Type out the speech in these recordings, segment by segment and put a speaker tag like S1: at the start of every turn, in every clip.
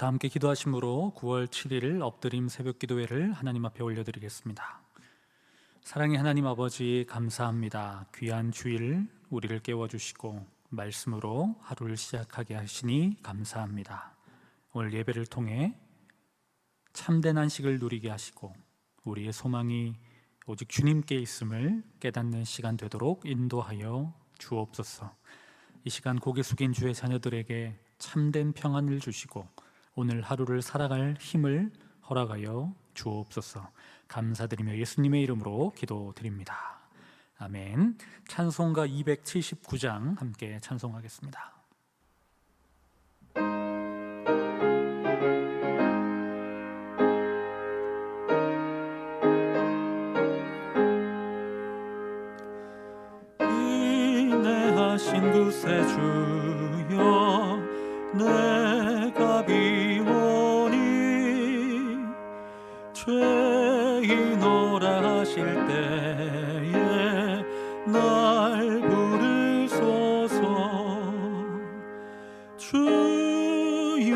S1: 다 함께 기도하심으로 9월 7일 엎드림 새벽 기도회를 하나님 앞에 올려드리겠습니다. 사랑의 하나님 아버지, 감사합니다. 귀한 주일 우리를 깨워주시고 말씀으로 하루를 시작하게 하시니 감사합니다. 오늘 예배를 통해 참된 안식을 누리게 하시고 우리의 소망이 오직 주님께 있음을 깨닫는 시간 되도록 인도하여 주옵소서. 이 시간 고개 숙인 주의 자녀들에게 참된 평안을 주시고 오늘 하루를 살아갈 힘을 허락하여 주옵소서. 감사드리며 예수님의 이름으로 기도드립니다. 아멘. 찬송가 279장 함께 찬송하겠습니다. 인내하신 구세주여 내가 비오니 죄인오라 하실 때에 날 부르소서. 주여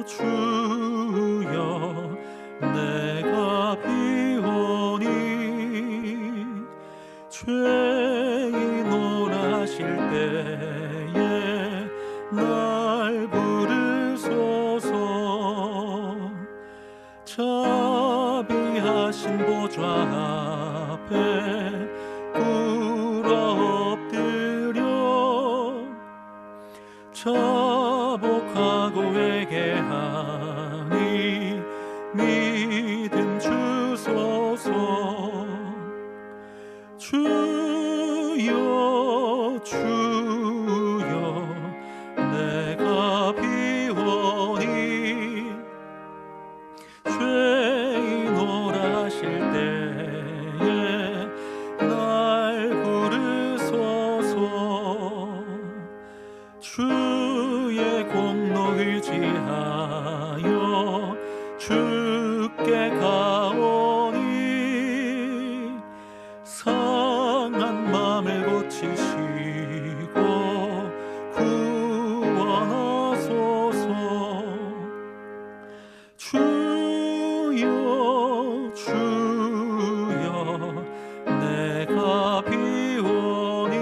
S1: 주여 내가 비오니 죄인오라 하실 때에 날 부르소서. 자비하신 보좌 앞에 꿇어 엎드려 자복하고 회개하니 믿음 주소서. 주여 주여 내가 비오니 죄인오라 하실 때에 날 부르소서. 주의 공로 의지하여 주께 가오니 상한 맘을 고치시고 구원하소서. 주여 주여 내가 비오니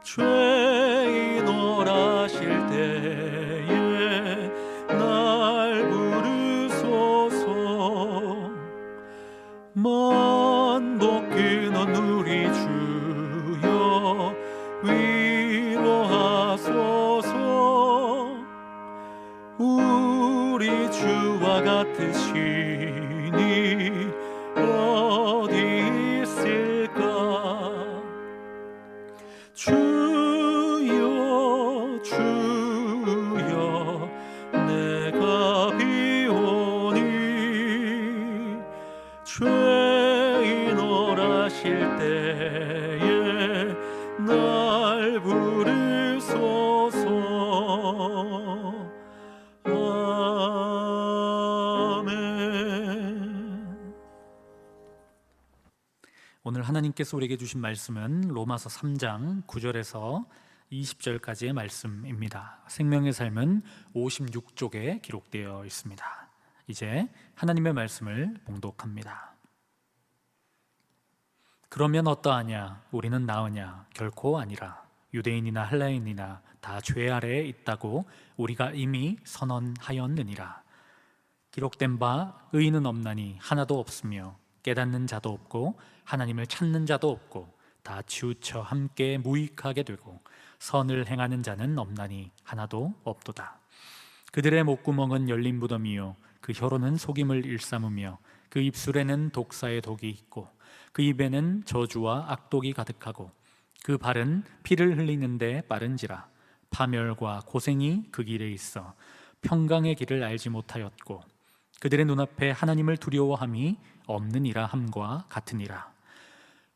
S1: 죄인오라 하실 때에 날 부르소서. 만복 근원 우리 주여 위로하소서. 우리 주와 같으시니 어디 있을까. 주여 주여 내가 비오니 죄인오라 하실 때에 날 부르소서. 오늘 하나님께서 우리에게 주신 말씀은 로마서 3장 9절에서 20절까지의 말씀입니다. 생명의 삶은 56쪽에 기록되어 있습니다. 이제 하나님의 말씀을 봉독합니다. 그러면 어떠하냐? 우리는 나으냐? 결코 아니라. 유대인이나 헬라인이나 다 죄 아래에 있다고 우리가 이미 선언하였느니라. 기록된 바 의인은 없나니 하나도 없으며 깨닫는 자도 없고 하나님을 찾는 자도 없고 다 치우쳐 함께 무익하게 되고 선을 행하는 자는 없나니 하나도 없도다. 그들의 목구멍은 열린 무덤이요 그 혀로는 속임을 일삼으며 그 입술에는 독사의 독이 있고 그 입에는 저주와 악독이 가득하고 그 발은 피를 흘리는데 빠른지라. 파멸과 고생이 그 길에 있어 평강의 길을 알지 못하였고 그들의 눈앞에 하나님을 두려워함이 없느니라 함과 같으니라.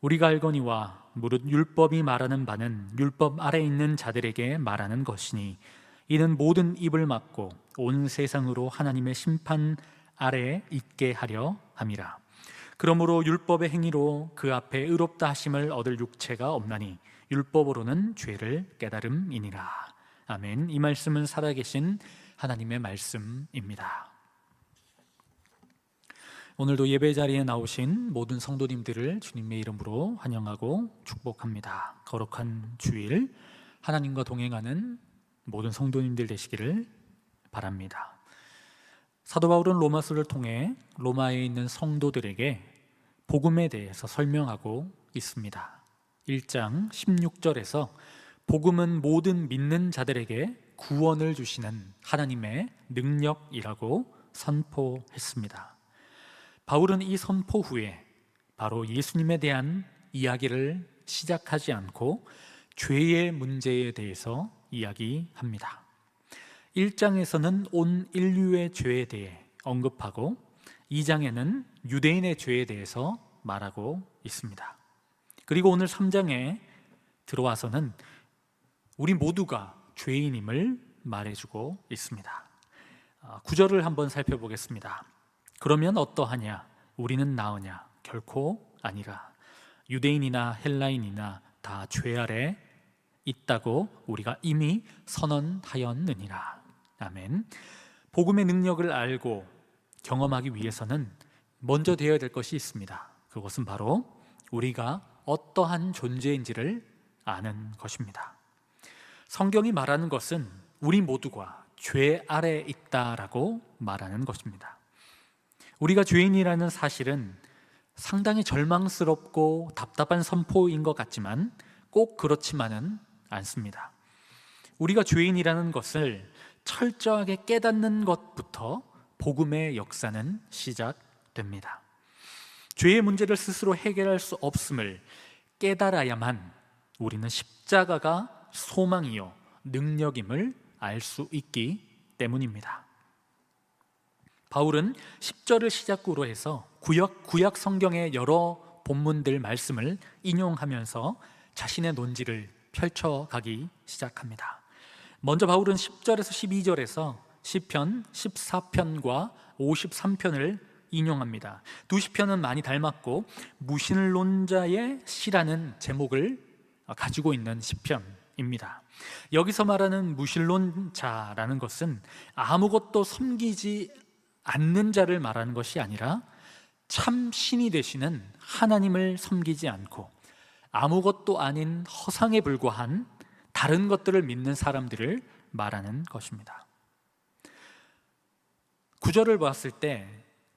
S1: 우리가 알거니와 무릇 율법이 말하는 바는 율법 아래 있는 자들에게 말하는 것이니 이는 모든 입을 막고 온 세상으로 하나님의 심판 아래에 있게 하려 함이라. 그러므로 율법의 행위로 그 앞에 의롭다 하심을 얻을 육체가 없나니 율법으로는 죄를 깨달음이니라. 아멘. 이 말씀은 살아계신 하나님의 말씀입니다. 오늘도 예배 자리에 나오신 모든 성도님들을 주님의 이름으로 환영하고 축복합니다. 거룩한 주일, 하나님과 동행하는 모든 성도님들 되시기를 바랍니다. 사도 바울은 로마서를 통해 로마에 있는 성도들에게 복음에 대해서 설명하고 있습니다. 1장 16절에서 복음은 모든 믿는 자들에게 구원을 주시는 하나님의 능력이라고 선포했습니다. 바울은 이 선포 후에 바로 예수님에 대한 이야기를 시작하지 않고 죄의 문제에 대해서 이야기합니다. 1장에서는 온 인류의 죄에 대해 언급하고 2장에는 유대인의 죄에 대해서 말하고 있습니다. 그리고 오늘 3장에 들어와서는 우리 모두가 죄인임을 말해주고 있습니다. 9절을 한번 살펴보겠습니다. 그러면 어떠하냐? 우리는 나으냐? 결코 아니라. 유대인이나 헬라인이나 다 죄 아래 있다고 우리가 이미 선언하였느니라. 아멘. 복음의 능력을 알고 경험하기 위해서는 먼저 되어야 될 것이 있습니다. 그것은 바로 우리가 어떠한 존재인지를 아는 것입니다. 성경이 말하는 것은 우리 모두가 죄 아래 있다라고 말하는 것입니다. 우리가 죄인이라는 사실은 상당히 절망스럽고 답답한 선포인 것 같지만 꼭 그렇지만은 않습니다. 우리가 죄인이라는 것을 철저하게 깨닫는 것부터 복음의 역사는 시작됩니다. 죄의 문제를 스스로 해결할 수 없음을 깨달아야만 우리는 십자가가 소망이요 능력임을 알 수 있기 때문입니다. 바울은 10절을 시작으로 해서 구약 성경의 여러 본문들 말씀을 인용하면서 자신의 논지를 펼쳐가기 시작합니다. 먼저 바울은 10절에서 12절에서 시편 14편과 53편을 인용합니다. 두 시편은 많이 닮았고 무신론자의 시라는 제목을 가지고 있는 시편입니다. 여기서 말하는 무신론자라는 것은 아무것도 섬기지 않는 자를 말하는 것이 아니라 참 신이 되시는 하나님을 섬기지 않고 아무것도 아닌 허상에 불과한 다른 것들을 믿는 사람들을 말하는 것입니다. 9절을 봤을 때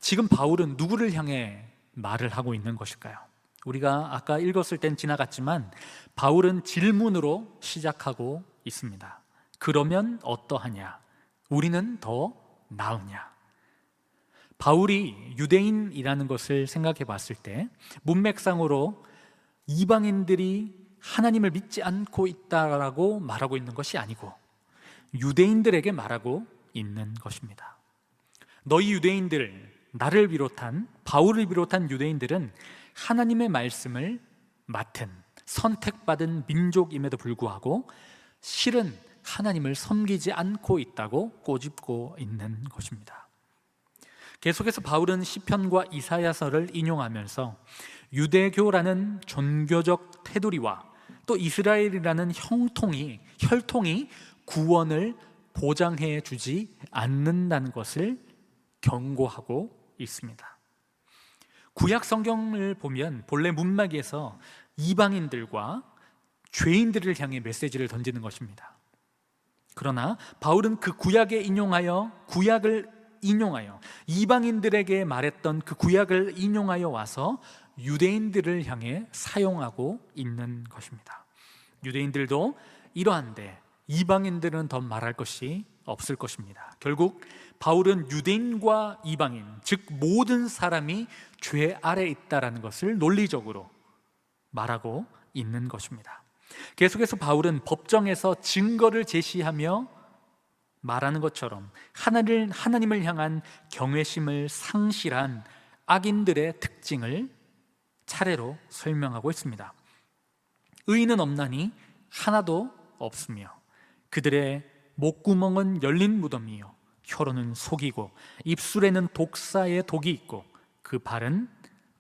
S1: 지금 바울은 누구를 향해 말을 하고 있는 것일까요? 우리가 아까 읽었을 땐 지나갔지만 바울은 질문으로 시작하고 있습니다. 그러면 어떠하냐? 우리는 더 나으냐? 바울이 유대인이라는 것을 생각해 봤을 때 문맥상으로 이방인들이 하나님을 믿지 않고 있다라고 말하고 있는 것이 아니고 유대인들에게 말하고 있는 것입니다. 너희 유대인들, 나를 비롯한 바울을 비롯한 유대인들은 하나님의 말씀을 맡은 선택받은 민족임에도 불구하고 실은 하나님을 섬기지 않고 있다고 꼬집고 있는 것입니다. 계속해서 바울은 시편과 이사야서를 인용하면서 유대교라는 종교적 테두리와 또 이스라엘이라는 혈통이 구원을 보장해 주지 않는다는 것을 경고하고 있습니다. 구약 성경을 보면 본래 문맥에서 이방인들과 죄인들을 향해 메시지를 던지는 것입니다. 그러나 바울은 그 구약을 인용하여 이방인들에게 말했던 그 구약을 인용하여 와서 유대인들을 향해 사용하고 있는 것입니다. 유대인들도 이러한데 이방인들은 더 말할 것이 없을 것입니다. 결국 바울은 유대인과 이방인, 즉 모든 사람이 죄 아래 있다라는 것을 논리적으로 말하고 있는 것입니다. 계속해서 바울은 법정에서 증거를 제시하며 말하는 것처럼 하나님을 향한 경외심을 상실한 악인들의 특징을 차례로 설명하고 있습니다. 의인은 없나니 하나도 없으며 그들의 목구멍은 열린 무덤이요 혀로는 속이고 입술에는 독사의 독이 있고 그 발은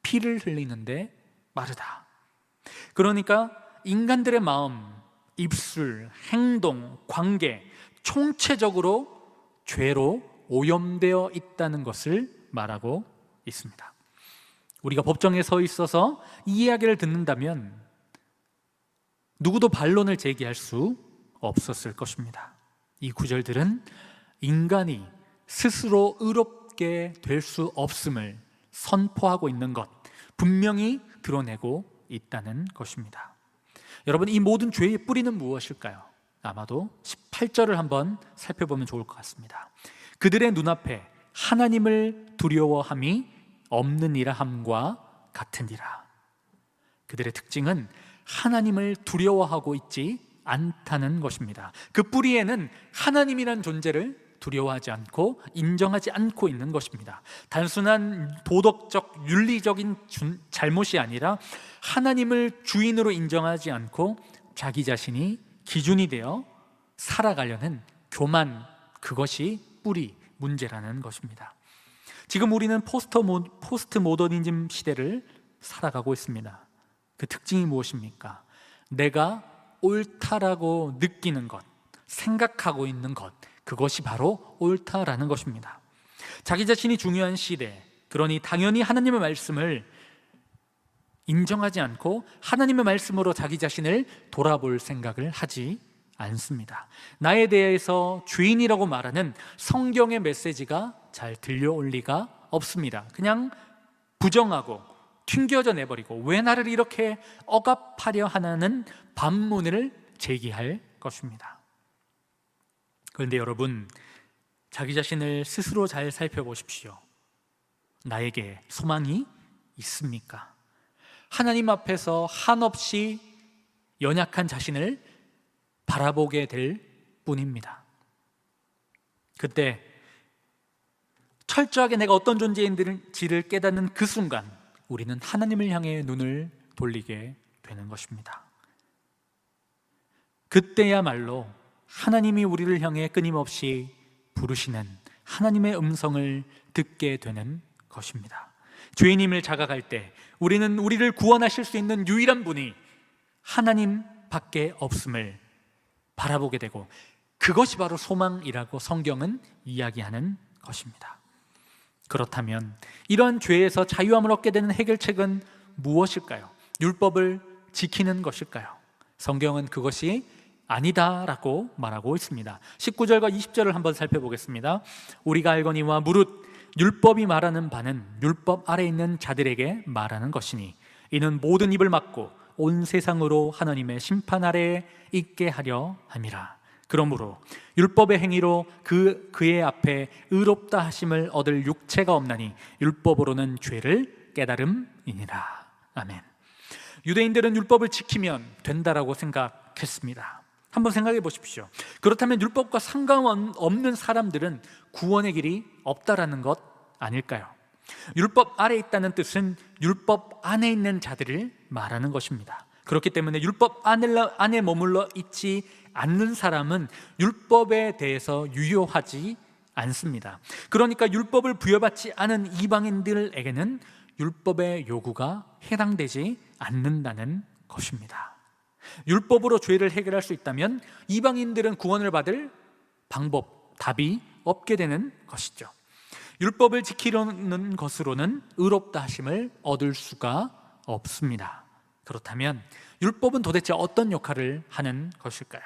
S1: 피를 흘리는데 마르다. 그러니까 인간들의 마음, 입술, 행동, 관계 총체적으로 죄로 오염되어 있다는 것을 말하고 있습니다. 우리가 법정에 서 있어서 이 이야기를 듣는다면 누구도 반론을 제기할 수 없었을 것입니다. 이 구절들은 인간이 스스로 의롭게 될 수 없음을 선포하고 있는 것, 분명히 드러내고 있다는 것입니다. 여러분, 이 모든 죄의 뿌리는 무엇일까요? 아마도 18절을 한번 살펴보면 좋을 것 같습니다. 그들의 눈앞에 하나님을 두려워함이 없느니라 함과 같으니라. 그들의 특징은 하나님을 두려워하고 있지 않다는 것입니다. 그 뿌리에는 하나님이란 존재를 두려워하지 않고 인정하지 않고 있는 것입니다. 단순한 도덕적, 윤리적인 잘못이 아니라 하나님을 주인으로 인정하지 않고 자기 자신이 기준이 되어 살아가려는 교만, 그것이 뿌리 문제라는 것입니다. 지금 우리는 포스트 모더니즘 시대를 살아가고 있습니다. 그 특징이 무엇입니까? 내가 옳다라고 느끼는 것, 생각하고 있는 것, 그것이 바로 옳다라는 것입니다. 자기 자신이 중요한 시대, 그러니 당연히 하나님의 말씀을 인정하지 않고 하나님의 말씀으로 자기 자신을 돌아볼 생각을 하지 않습니다. 나에 대해서 죄인이라고 말하는 성경의 메시지가 잘 들려올 리가 없습니다. 그냥 부정하고 튕겨져 내버리고 왜 나를 이렇게 억압하려 하는 반문을 제기할 것입니다. 그런데 여러분, 자기 자신을 스스로 잘 살펴보십시오. 나에게 소망이 있습니까? 하나님 앞에서 한없이 연약한 자신을 바라보게 될 뿐입니다. 그때 철저하게 내가 어떤 존재인지를 깨닫는 그 순간 우리는 하나님을 향해 눈을 돌리게 되는 것입니다. 그때야말로 하나님이 우리를 향해 끊임없이 부르시는 하나님의 음성을 듣게 되는 것입니다. 죄인임을 자각할 때 우리는 우리를 구원하실 수 있는 유일한 분이 하나님밖에 없음을 바라보게 되고, 그것이 바로 소망이라고 성경은 이야기하는 것입니다. 그렇다면 이러한 죄에서 자유함을 얻게 되는 해결책은 무엇일까요? 율법을 지키는 것일까요? 성경은 그것이 아니다라고 말하고 있습니다. 19절과 20절을 한번 살펴보겠습니다. 우리가 알거니와 무릇 율법이 말하는 바는 율법 아래 있는 자들에게 말하는 것이니 이는 모든 입을 막고 온 세상으로 하나님의 심판 아래에 있게 하려 함이라. 그러므로 율법의 행위로 그의 앞에 의롭다 하심을 얻을 육체가 없나니 율법으로는 죄를 깨달음이니라. 아멘. 유대인들은 율법을 지키면 된다라고 생각했습니다. 한번 생각해 보십시오. 그렇다면 율법과 상관없는 사람들은 구원의 길이 없다라는 것 아닐까요? 율법 아래 있다는 뜻은 율법 안에 있는 자들을 말하는 것입니다. 그렇기 때문에 율법 안에 머물러 있지 않는 사람은 율법에 대해서 유효하지 않습니다. 그러니까 율법을 부여받지 않은 이방인들에게는 율법의 요구가 해당되지 않는다는 것입니다. 율법으로 죄를 해결할 수 있다면 이방인들은 구원을 받을 방법, 답이 없게 되는 것이죠. 율법을 지키려는 것으로는 의롭다 하심을 얻을 수가 없습니다. 그렇다면 율법은 도대체 어떤 역할을 하는 것일까요?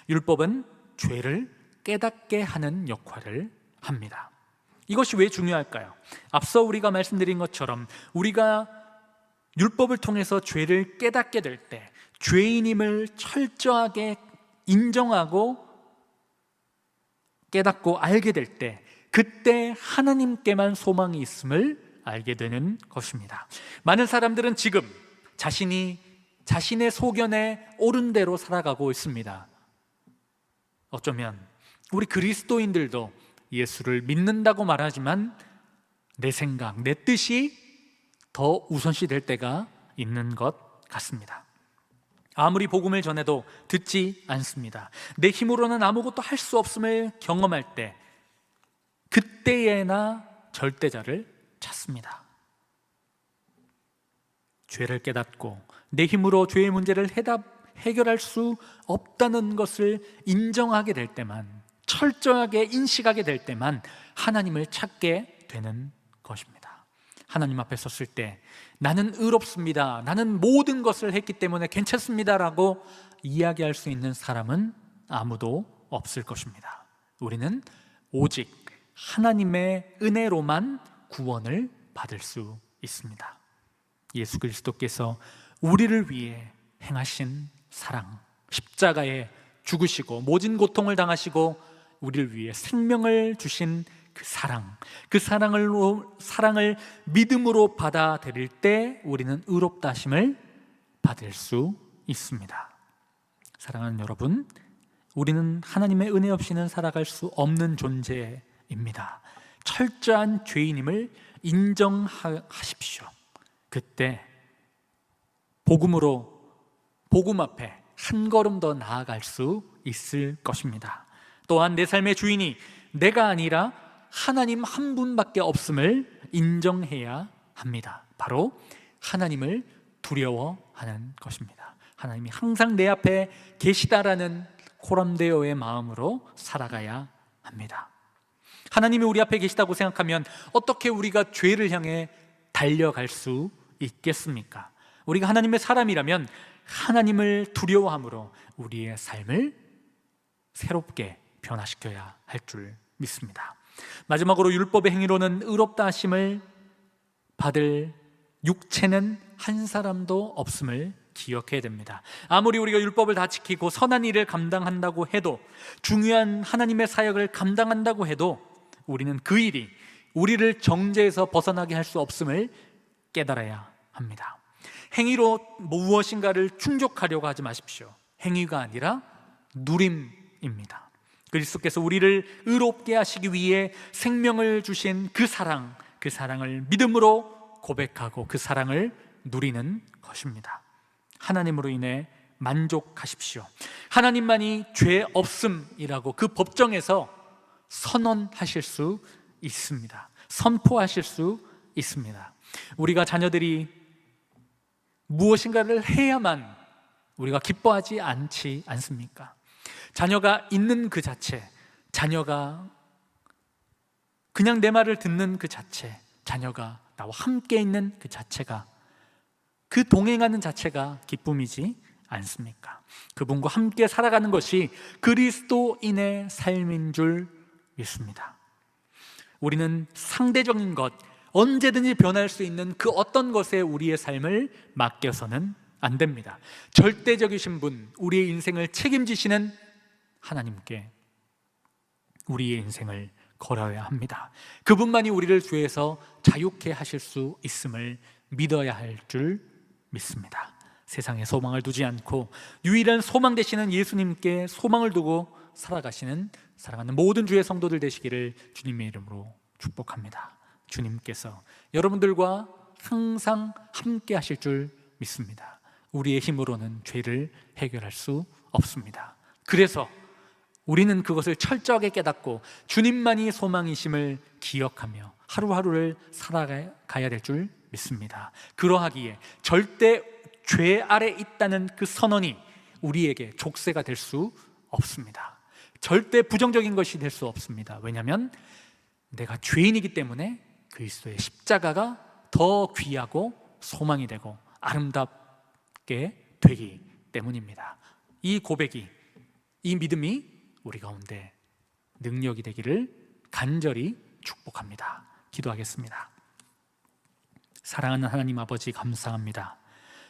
S1: 율법은 죄를 깨닫게 하는 역할을 합니다. 이것이 왜 중요할까요? 앞서 우리가 말씀드린 것처럼 우리가 율법을 통해서 죄를 깨닫게 될 때, 죄인임을 철저하게 인정하고 깨닫고 알게 될 때, 그때 하나님께만 소망이 있음을 알게 되는 것입니다. 많은 사람들은 지금 자신의 소견에 옳은 대로 살아가고 있습니다. 어쩌면 우리 그리스도인들도 예수를 믿는다고 말하지만 내 생각, 내 뜻이 더 우선시 될 때가 있는 것 같습니다. 아무리 복음을 전해도 듣지 않습니다. 내 힘으로는 아무것도 할 수 없음을 경험할 때, 그때에나 절대자를 찾습니다. 죄를 깨닫고 내 힘으로 죄의 문제를 해결할 수 없다는 것을 인정하게 될 때만, 철저하게 인식하게 될 때만 하나님을 찾게 되는 것입니다. 하나님 앞에 섰을 때 나는 의롭습니다, 나는 모든 것을 했기 때문에 괜찮습니다 라고 이야기할 수 있는 사람은 아무도 없을 것입니다. 우리는 오직 하나님의 은혜로만 구원을 받을 수 있습니다. 예수 그리스도께서 우리를 위해 행하신 사랑, 십자가에 죽으시고 모진 고통을 당하시고 우리를 위해 생명을 주신 그 사랑, 그 사랑을 믿음으로 받아들일 때 우리는 의롭다 하심을 받을 수 있습니다. 사랑하는 여러분, 우리는 하나님의 은혜 없이는 살아갈 수 없는 존재입니다. 철저한 죄인임을 인정하십시오. 그때 복음 앞에 한 걸음 더 나아갈 수 있을 것입니다. 또한 내 삶의 주인이 내가 아니라 하나님 한 분밖에 없음을 인정해야 합니다. 바로 하나님을 두려워하는 것입니다. 하나님이 항상 내 앞에 계시다라는 코람데오의 마음으로 살아가야 합니다. 하나님이 우리 앞에 계시다고 생각하면 어떻게 우리가 죄를 향해 달려갈 수 있겠습니까? 우리가 하나님의 사람이라면 하나님을 두려워함으로 우리의 삶을 새롭게 변화시켜야 할 줄 믿습니다. 마지막으로 율법의 행위로는 의롭다 하심을 받을 육체는 한 사람도 없음을 기억해야 됩니다. 아무리 우리가 율법을 다 지키고 선한 일을 감당한다고 해도, 중요한 하나님의 사역을 감당한다고 해도 우리는 그 일이 우리를 정죄에서 벗어나게 할 수 없음을 깨달아야 합니다. 행위로 무엇인가를 충족하려고 하지 마십시오. 행위가 아니라 누림입니다. 그리스도께서 우리를 의롭게 하시기 위해 생명을 주신 그 사랑을 믿음으로 고백하고 그 사랑을 누리는 것입니다. 하나님으로 인해 만족하십시오. 하나님만이 죄 없음이라고 그 법정에서 선언하실 수 있습니다. 선포하실 수 있습니다. 우리가 자녀들이 무엇인가를 해야만 우리가 기뻐하지 않습니까? 자녀가 있는 그 자체, 자녀가 그냥 내 말을 듣는 그 자체, 자녀가 나와 함께 있는 그 자체가, 그 동행하는 자체가 기쁨이지 않습니까? 그분과 함께 살아가는 것이 그리스도인의 삶인 줄 믿습니다. 우리는 상대적인 것, 언제든지 변할 수 있는 그 어떤 것에 우리의 삶을 맡겨서는 안 됩니다. 절대적이신 분, 우리의 인생을 책임지시는 하나님께 우리의 인생을 걸어야 합니다. 그분만이 우리를 죄에서 자유케 하실 수 있음을 믿어야 할 줄 믿습니다. 세상에 소망을 두지 않고 유일한 소망 되시는 예수님께 소망을 두고 살아가시는 사랑하는 모든 주의 성도들 되시기를 주님의 이름으로 축복합니다. 주님께서 여러분들과 항상 함께 하실 줄 믿습니다. 우리의 힘으로는 죄를 해결할 수 없습니다. 그래서 우리는 그것을 철저하게 깨닫고 주님만이 소망이심을 기억하며 하루하루를 살아가야 될 줄 믿습니다. 그러하기에 절대 죄 아래 있다는 그 선언이 우리에게 족쇄가 될 수 없습니다. 절대 부정적인 것이 될 수 없습니다. 왜냐하면 내가 죄인이기 때문에 그리스도의 십자가가 더 귀하고 소망이 되고 아름답게 되기 때문입니다. 이 고백이, 이 믿음이 우리 가운데 능력이 되기를 간절히 축복합니다. 기도하겠습니다. 사랑하는 하나님 아버지, 감사합니다.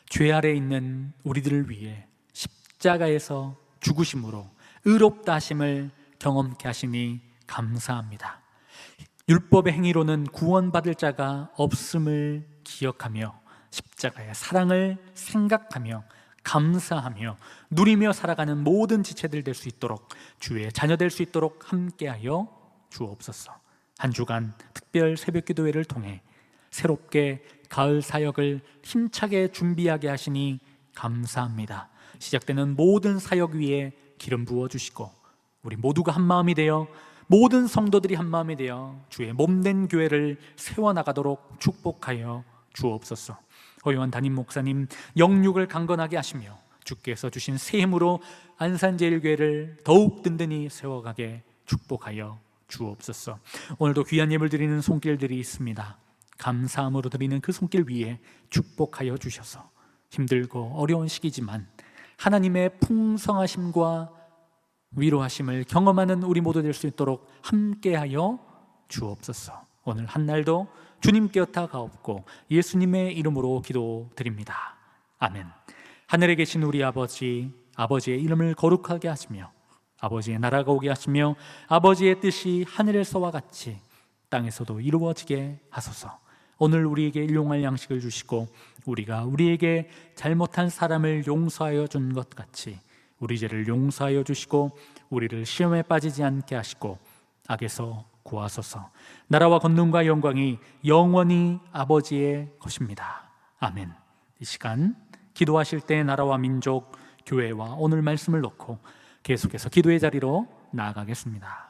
S1: 죄 아래 있는 우리들을 위해 십자가에서 죽으심으로 의롭다 하심을 경험케 하시니 감사합니다. 율법의 행위로는 구원받을 자가 없음을 기억하며 십자가의 사랑을 생각하며 감사하며 누리며 살아가는 모든 지체들 될 수 있도록, 주의 자녀 될 수 있도록 함께하여 주옵소서. 한 주간 특별 새벽기도회를 통해 새롭게 가을 사역을 힘차게 준비하게 하시니 감사합니다. 시작되는 모든 사역 위에 기름 부어주시고 우리 모두가 한 마음이 되어, 모든 성도들이 한 마음이 되어 주의 몸된 교회를 세워나가도록 축복하여 주옵소서. 허요한 담임 목사님 영육을 강건하게 하시며 주께서 주신 새 힘으로 안산제일교회를 더욱 든든히 세워가게 축복하여 주옵소서. 오늘도 귀한 예물 드리는 손길들이 있습니다. 감사함으로 드리는 그 손길 위에 축복하여 주셔서 힘들고 어려운 시기지만 하나님의 풍성하심과 위로하심을 경험하는 우리 모두 될 수 있도록 함께하여 주옵소서. 오늘 한날도 주님께 다가옵고 예수님의 이름으로 기도드립니다. 아멘. 하늘에 계신 우리 아버지, 아버지의 이름을 거룩하게 하시며 아버지의 나라가 오게 하시며 아버지의 뜻이 하늘에서와 같이 땅에서도 이루어지게 하소서. 오늘 우리에게 일용할 양식을 주시고 우리가 우리에게 잘못한 사람을 용서하여 준 것 같이 우리 죄를 용서하여 주시고 우리를 시험에 빠지지 않게 하시고 악에서 구하소서. 나라와 권능과 영광이 영원히 아버지의 것입니다. 아멘. 이 시간 기도하실 때 나라와 민족, 교회와 오늘 말씀을 놓고 계속해서 기도의 자리로 나아가겠습니다.